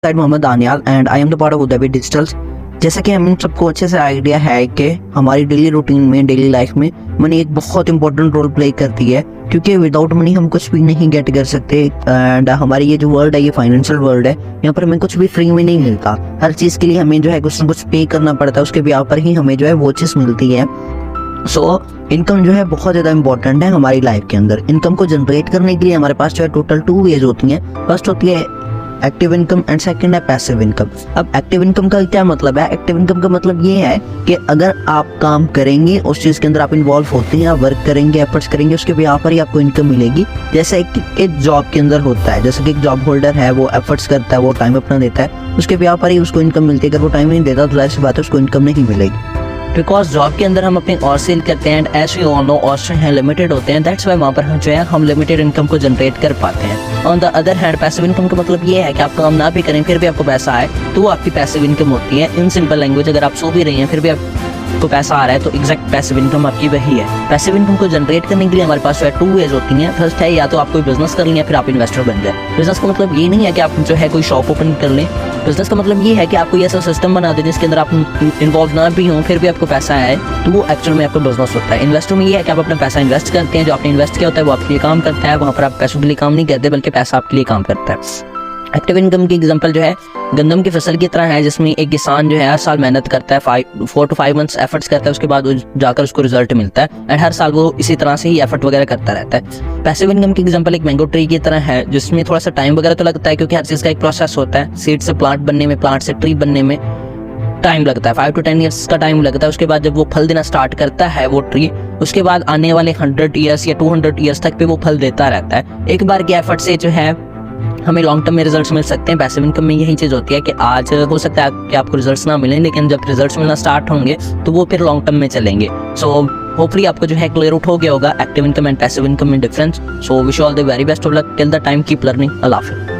Side Mohammad Daniyal and I am the part of Udaybir digitals. जैसा कि हम सबको अच्छे से आइडिया है कि हमारी डेली रूटीन में, डेली लाइफ में मनी एक बहुत इंपॉर्टेंट रोल प्ले करती है, क्योंकि विदाउट मनी हम कुछ भी नहीं गेट कर सकते। एंड हमारी ये जो वर्ल्ड है, ये फाइनेंशियल वर्ल्ड है, यहाँ पर हमें कुछ भी फ्री में नहीं मिलता। हर चीज़ के लिए हमें जो है कुछ ना कुछ पे करना पड़ता है, उसके ब्याह पर ही हमें जो है वो चीज़ मिलती है। सो इनकम जो है बहुत ज़्यादा इंपॉर्टेंट है हमारी लाइफ के अंदर। इनकम को जनरेट करने के लिए हमारे पास जो है टोटल 2 वेज होती हैं। फर्स्ट होती है एक्टिव इनकम एंड सेकंड है पैसिव इनकम। अब एक्टिव इनकम का क्या मतलब है? एक्टिव इनकम का मतलब ये है कि अगर आप काम करेंगे, उस चीज़ के अंदर आप इन्वॉल्व होते हैं, आप वर्क करेंगे, एफर्ट्स करेंगे, उसके यहाँ पर ही आपको इनकम मिलेगी। जैसे एक जॉब के अंदर होता है, जैसे कि एक जॉब होल्डर है, वो एफर्ट्स करता है, वो टाइम अपना देता है, उसके यहाँ पर ही उसको इनकम मिलती है। अगर वो टाइम नहीं देता तो जाहिर सी बात है उसको इनकम नहीं मिलेगी, बिकॉज जॉब के अंदर हम अपने और सेल करते हैं and as we all know option है लिमिटेड होते हैं। दैट्स वाई वहाँ पर हम जो है हम लिमिटेड इनकम को जनरेट कर पाते हैं। On the other hand passive income का मतलब ये है कि आप काम ना भी करें फिर भी आपको पैसा आए, तो वो आपकी पैसिव इनकम होती है। इन सिंपल लैंग्वेज, अगर आप सो भी रही हैं फिर भी आपको पैसा आ रहा है, तो एग्जैक्ट पैसिव इनकम आपकी वही है। पैसिव इनकम को जनरेट करने के लिए हमारे पास जो है 2 वेज होती हैं। फर्स्ट है या तो आप कोई बिजनेस कर लें या फिर आप इन्वेस्टर बन जाए। बिजनेस का मतलब ये नहीं है कि आप जो है कोई शॉप ओपन कर लें। बिजनेस का मतलब ये है कि आप कोई ऐसा सिस्टम बना दें जिसके अंदर आप इन्वॉल्व ना भी हों फिर भी आपको पैसा आए, तो वो एक्चुअल में आपका बिजनेस होता है। इन्वेस्टर में ये है कि आप अपना पैसा इन्वेस्ट करते हैं, जो आपने इन्वेस्ट किया होता है वो आपके लिए काम करता है। वहाँ पर आप पैसों के लिए काम नहीं करते बल्कि पैसा आपके लिए काम करता है। एक्टिव इनकम की एग्जांपल जो है गंदम की फसल की तरह है, जिसमें एक किसान जो है हर साल मेहनत करता है, 4 to 5 मंथ्स एफर्ट्स करता है, उसके बाद जाकर उसको रिजल्ट मिलता है एंड हर साल वो इसी तरह से ही एफर्ट वगैरह करता रहता है। पैसिव इनकम की एग्जांपल एक मैंगो ट्री की तरह है, जिसमें थोड़ा सा टाइम वगैरह तो लगता है, क्योंकि हर चीज़ का एक प्रोसेस होता है। सीड से प्लांट बनने में, प्लांट से ट्री बनने में टाइम लगता है, 5 to 10 ईयर्स का टाइम लगता है। उसके बाद जब वो फल देना स्टार्ट करता है वो ट्री, उसके बाद आने वाले 100 ईयर्स या 200 ईयर्स तक पे वो फल देता रहता है। एक बार के एफर्ट से जो है हमें लॉन्ग टर्म में रिजल्ट्स मिल सकते हैं। पैसिव इनकम में यही चीज़ होती है कि आज हो सकता है कि आपको रिजल्ट्स ना मिलें, लेकिन जब रिजल्ट्स मिलना स्टार्ट होंगे तो वो फिर लॉन्ग टर्म में चलेंगे। सो होपफुली आपको जो है क्लियर आउट हो गया होगा active income and passive income में difference. So wish you all the very best of luck till the time, keep learning. अल्लाह हाफिज़।